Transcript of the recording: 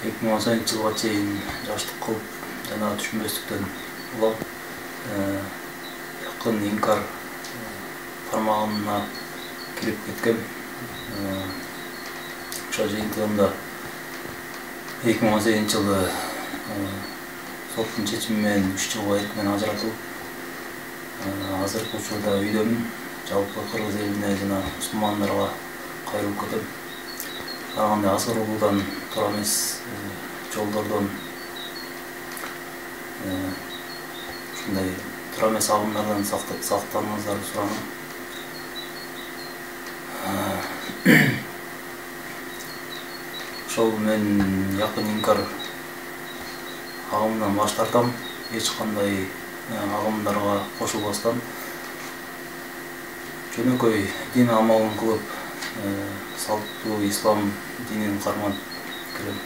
2010 жылга чейин жаштык кылып жана түшүнбөстүктөн улам якын инкар тармагына кирип кеткем. Ошол жыйынтыгында 2018 жылы соттун чечими менен 3 жылга эркинен ажыратылып, азыркы учурда үйдөмүн. Жалпы Кыргыз элине жана мусулмандарга кайрылып кетем. Андай азгыр улуудан, туура эмес жолдордон, ушундай туура эмес агымдардан сактаныңыздарды суранам. Ошол мен якын инкар агымынан баш тартам. Эч кандай агымдарга кошулбастан жөнөкөй дин амалын кылып, салттуу ислам динин карманып келем.